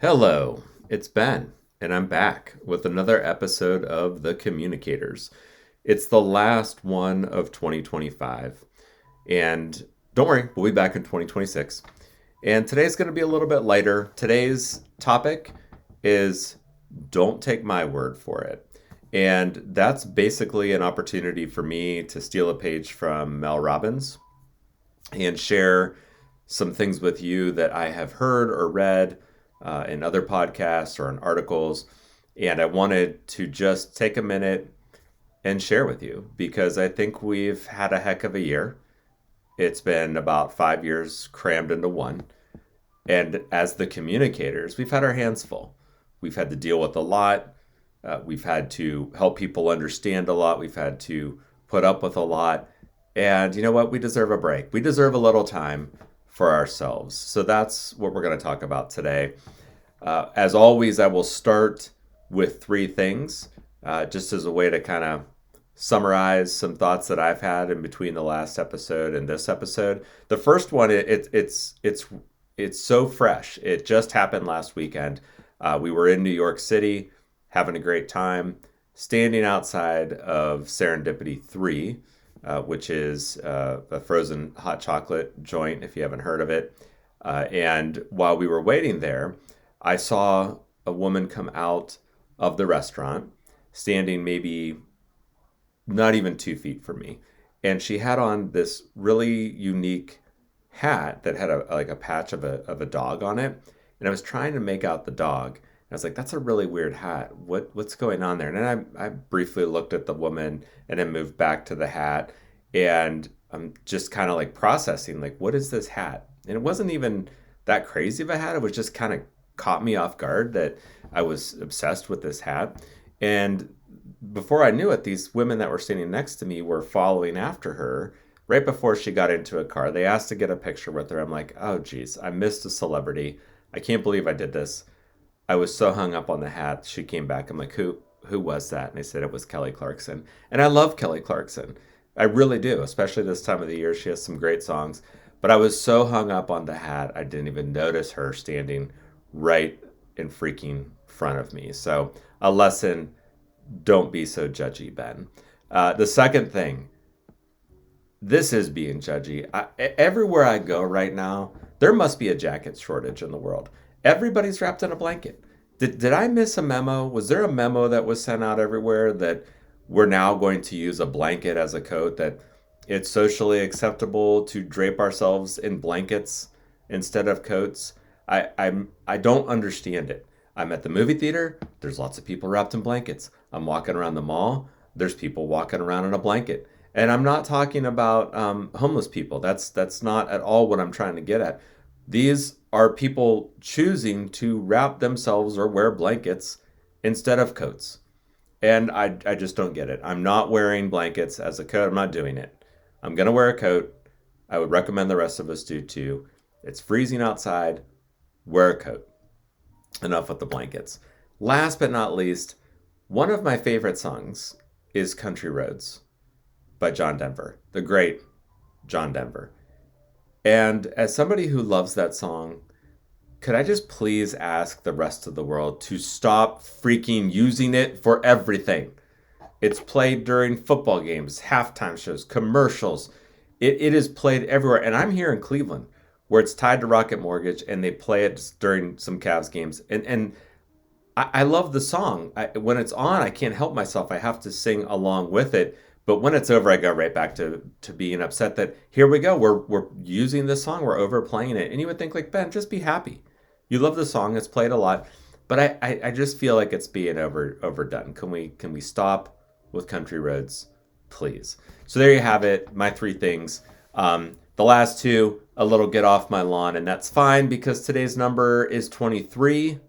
Hello, it's Ben, and I'm back with another episode of the Communicators. It's the last one of 2025, and don't worry, we'll be back in 2026. And today's going to be a little bit lighter. Today's topic is don't take my word for it. And that's basically an opportunity for me to steal a page from Mel Robbins and share some things with you that I have heard or read in other podcasts or in articles. And I wanted to just take a minute and share with you because I think we've had a heck of a year. It's been about 5 years crammed into one. And as the communicators, we've had our hands full. We've had to deal with a lot. We've had to help people understand a lot. We've had to put up with a lot. And you know what? We deserve a break. We deserve a little time for ourselves. So that's what we're going to talk about today. As always, I will start with three things, just as a way to kind of summarize some thoughts that I've had in between the last episode and this episode. The first one, it's so fresh. It just happened last weekend. We were in New York City, having a great time, standing outside of Serendipity 3, which is a frozen hot chocolate joint, if you haven't heard of it. And while we were waiting there, I saw a woman come out of the restaurant, standing maybe not even 2 feet from me. And she had on this really unique hat that had a patch of a dog on it. And I was trying to make out the dog. And I was like, that's a really weird hat. What's going on there? And then I briefly looked at the woman and then moved back to the hat. And I'm just kind of like processing, like, what is this hat? And it wasn't even that crazy of a hat. It was just kind of caught me off guard that I was obsessed with this hat. And before I knew it, these women that were standing next to me were following after her right before she got into a car. They asked to get a picture with her. I'm like, oh, geez, I missed a celebrity. I can't believe I did this. I was so hung up on the hat. She came back. I'm like, who was that? And they said it was Kelly Clarkson. And I love Kelly Clarkson. I really do, especially this time of the year. She has some great songs. But I was so hung up on the hat, I didn't even notice her standing right in freaking front of me. So a lesson, don't be so judgy, Ben. The second thing, this is being judgy. Everywhere I go right now, there must be a jacket shortage in the world. Everybody's wrapped in a blanket. Did I miss a memo? Was there a memo that was sent out everywhere that we're now going to use a blanket as a coat, that it's socially acceptable to drape ourselves in blankets instead of coats? I don't understand it. I'm at the movie theater, there's lots of people wrapped in blankets. I'm walking around the mall, there's people walking around in a blanket. And I'm not talking about homeless people. That's not at all what I'm trying to get at. These are people choosing to wrap themselves or wear blankets instead of coats. And I just don't get it. I'm not wearing blankets as a coat. I'm not doing it. I'm going to wear a coat. I would recommend the rest of us do too. It's freezing outside. Wear a coat. Enough with the blankets. Last but not least, one of my favorite songs is Country Roads by John Denver, the great John Denver. And as somebody who loves that song, could I just please ask the rest of the world to stop freaking using it for everything? It's played during football games, halftime shows, commercials. It is played everywhere. And I'm here in Cleveland, where it's tied to Rocket Mortgage, and they play it during some Cavs games. And I love the song. When it's on, I can't help myself. I have to sing along with it. But when it's over, I go right back to being upset that here we go. We're using this song. We're overplaying it. And you would think, like, Ben, just be happy. You love the song. It's played a lot. But I just feel like it's being overdone. Can we stop with Country Roads, please? So there you have it. My three things. The last two, a little get off my lawn. And that's fine because today's number is 23,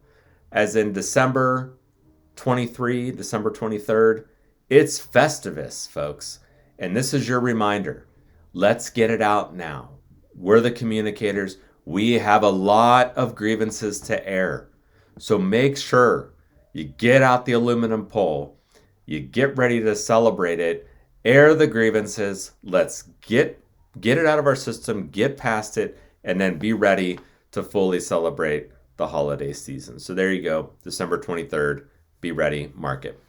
as in December 23, December 23rd. It's Festivus, folks. And this is your reminder. Let's get it out now. We're the communicators. We have a lot of grievances to air. So make sure you get out the aluminum pole. You get ready to celebrate it. Air the grievances. Let's get it out of our system, get past it, and then be ready to fully celebrate the holiday season. So there you go, December 23rd. Be ready, mark it.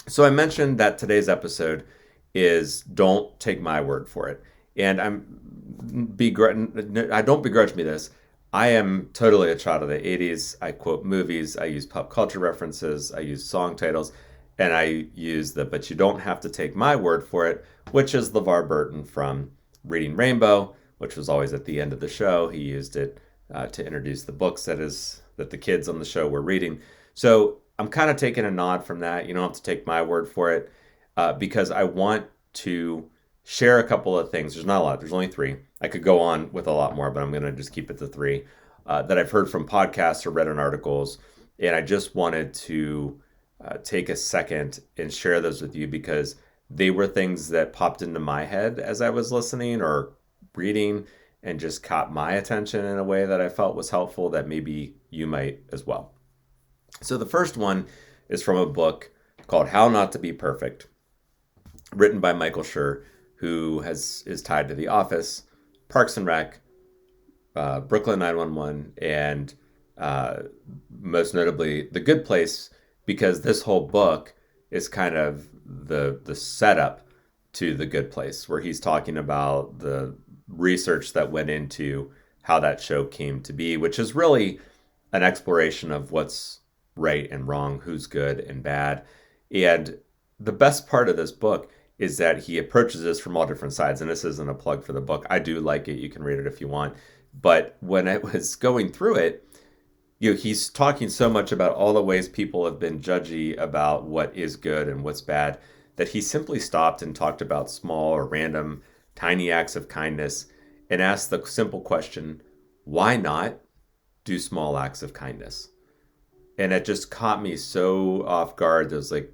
So I mentioned that today's episode is don't take my word for it. And I don't begrudge me this. I am totally a child of the 80s. I quote movies, I use pop culture references, I use song titles, and I use the but you don't have to take my word for it, which is LeVar Burton from Reading Rainbow, which was always at the end of the show. He used it to introduce the books that the kids on the show were reading. So I'm kind of taking a nod from that. You don't have to take my word for it because I want to share a couple of things. There's not a lot. There's only three. I could go on with a lot more, but I'm going to just keep it to three that I've heard from podcasts or read in articles. And I just wanted to take a second and share those with you because they were things that popped into my head as I was listening or reading and just caught my attention in a way that I felt was helpful that maybe you might as well. So the first one is from a book called How Not to Be Perfect, written by Michael Schur, who is tied to The Office, Parks and Rec, Brooklyn 911, and most notably The Good Place, because this whole book is kind of the setup to The Good Place, where he's talking about the research that went into how that show came to be, which is really an exploration of what's right and wrong, who's good and bad. And the best part of this book is that he approaches this from all different sides. And this isn't a plug for the book. I do like it. You can read it if you want. But when I was going through it, he's talking so much about all the ways people have been judgy about what is good and what's bad that he simply stopped and talked about small or random tiny acts of kindness and asked the simple question, why not do small acts of kindness? And it just caught me so off guard. There's like,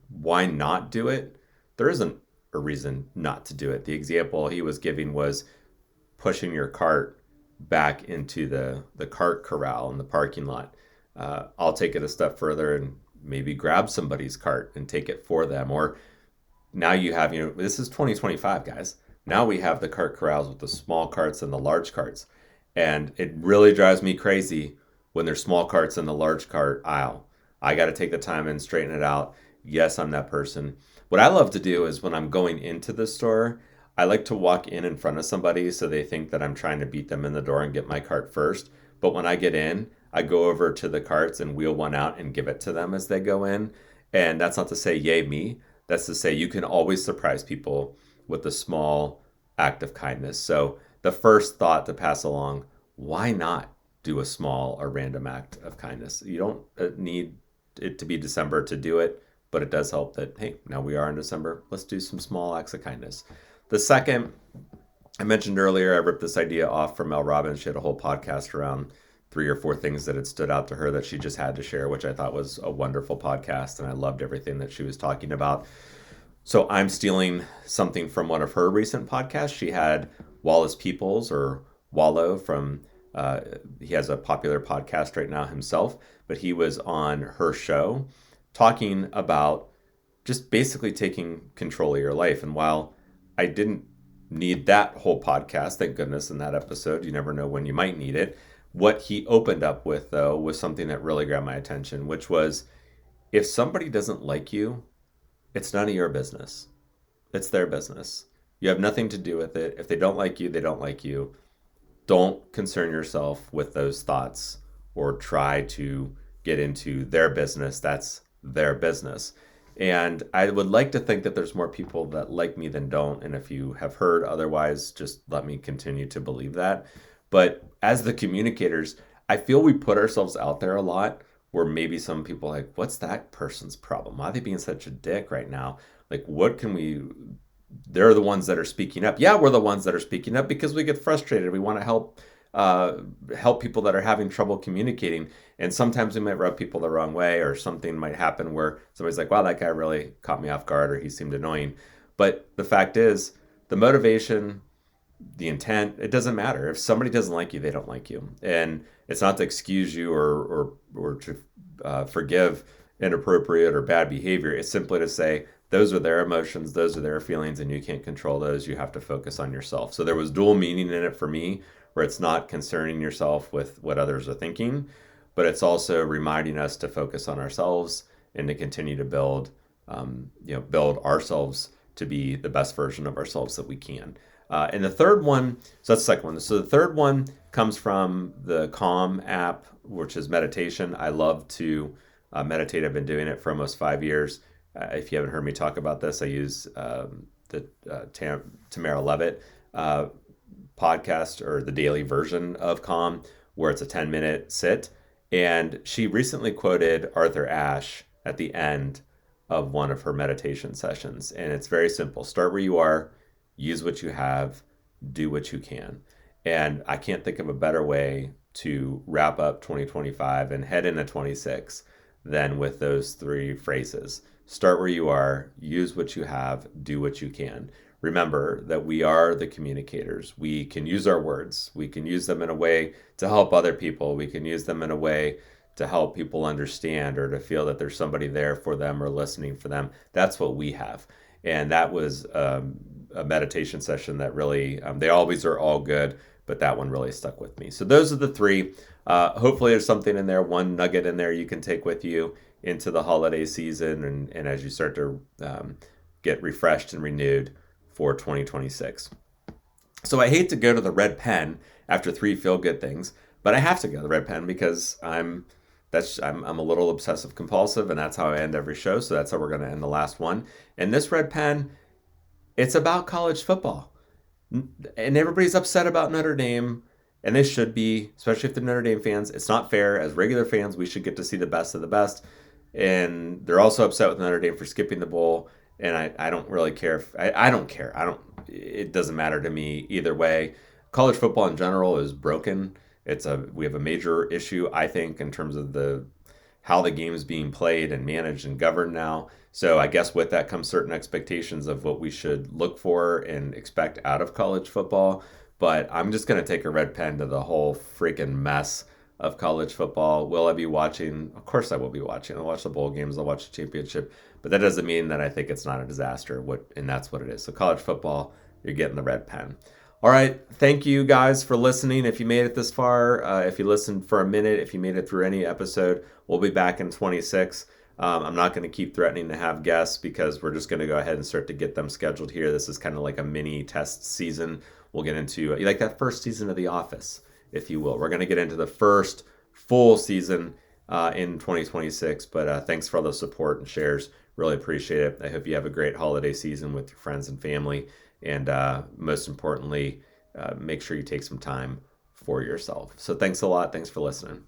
why not do it? There isn't a reason not to do it. The example he was giving was pushing your cart back into the cart corral in the parking lot. I'll take it a step further and maybe grab somebody's cart and take it for them. Or now you have, this is 2025, guys. Now we have the cart corrals with the small carts and the large carts. And it really drives me crazy when there's small carts in the large cart aisle. I got to take the time and straighten it out. Yes, I'm that person. What I love to do is when I'm going into the store, I like to walk in front of somebody so they think that I'm trying to beat them in the door and get my cart first. But when I get in, I go over to the carts and wheel one out and give it to them as they go in. And that's not to say, yay, me. That's to say you can always surprise people with a small act of kindness. So the first thought to pass along, why not do a small or random act of kindness? You don't need it to be December to do it, but it does help that, hey, now we are in December. Let's do some small acts of kindness. The second, I mentioned earlier, I ripped this idea off from Mel Robbins. She had a whole podcast around 3 or 4 things that had stood out to her that she just had to share, which I thought was a wonderful podcast, and I loved everything that she was talking about. So I'm stealing something from one of her recent podcasts. She had Wallace Peoples, or Wallow, from he has a popular podcast right now himself, but he was on her show talking about just basically taking control of your life. And while I didn't need that whole podcast, thank goodness, in that episode, you never know when you might need it. What he opened up with, though, was something that really grabbed my attention, which was, if somebody doesn't like you, it's none of your business. It's their business. You have nothing to do with it. If they don't like you, they don't like you. Don't concern yourself with those thoughts or try to get into their business. That's their business. And I would like to think that there's more people that like me than don't. And if you have heard otherwise, just let me continue to believe that. But as the communicators, I feel we put ourselves out there a lot where maybe some people are like, what's that person's problem? Why are they being such a dick right now? Like, what can we... They're the ones that are speaking up. Yeah, we're the ones that are speaking up because we get frustrated. We want to help people that are having trouble communicating. And sometimes we might rub people the wrong way, or something might happen where somebody's like, wow, that guy really caught me off guard, or he seemed annoying. But the fact is, the motivation, the intent, it doesn't matter. If somebody doesn't like you, they don't like you. And it's not to excuse you or to forgive inappropriate or bad behavior. It's simply to say, those are their emotions, those are their feelings, and you can't control those. You have to focus on yourself. So there was dual meaning in it for me, where it's not concerning yourself with what others are thinking, but it's also reminding us to focus on ourselves and to continue to build ourselves to be the best version of ourselves that we can. And the third one, so that's the second one. So the third one comes from the Calm app, which is meditation. I love to meditate. I've been doing it for almost 5 years. If you haven't heard me talk about this, I use the Tamara Levitt podcast, or the daily version of Calm, where it's a 10-minute sit. And she recently quoted Arthur Ashe at the end of one of her meditation sessions. And it's very simple: start where you are, use what you have, do what you can. And I can't think of a better way to wrap up 2025 and head into 26 than with those three phrases. Start where you are, use what you have, do what you can. Remember that we are the communicators. We can use our words. We can use them in a way to help other people. We can use them in a way to help people understand, or to feel that there's somebody there for them or listening for them. That's what we have. And that was a meditation session that really, they always are all good, but that one really stuck with me. So those are the three. Hopefully there's something in there, one nugget in there you can take with you into the holiday season, and as you start to get refreshed and renewed for 2026. So I hate to go to the red pen after three feel good things, but I have to go to the red pen because I'm a little obsessive compulsive, and that's how I end every show. So that's how we're going to end the last one. And this red pen, it's about college football. And everybody's upset about Notre Dame, and they should be, especially if they're Notre Dame fans. It's not fair. As regular fans, we should get to see the best of the best. And they're also upset with Notre Dame for skipping the bowl. And I don't really care. I don't care. It doesn't matter to me either way. College football in general is broken. We have a major issue, I think, in terms of how the game is being played and managed and governed now. So I guess with that comes certain expectations of what we should look for and expect out of college football. But I'm just going to take a red pen to the whole freaking mess of college football. Will I be watching? Of course I will be watching. I'll watch the bowl games. I'll watch the championship. But that doesn't mean that I think it's not a disaster. And that's what it is. So college football, you're getting the red pen. All right. Thank you guys for listening. If you made it this far, if you listened for a minute, if you made it through any episode, we'll be back in 26. I'm not going to keep threatening to have guests because we're just going to go ahead and start to get them scheduled here. This is kind of like a mini test season. We'll get into like that first season of The Office, if you will. We're going to get into the first full season in 2026. But thanks for all the support and shares. Really appreciate it. I hope you have a great holiday season with your friends and family. And most importantly, make sure you take some time for yourself. So thanks a lot. Thanks for listening.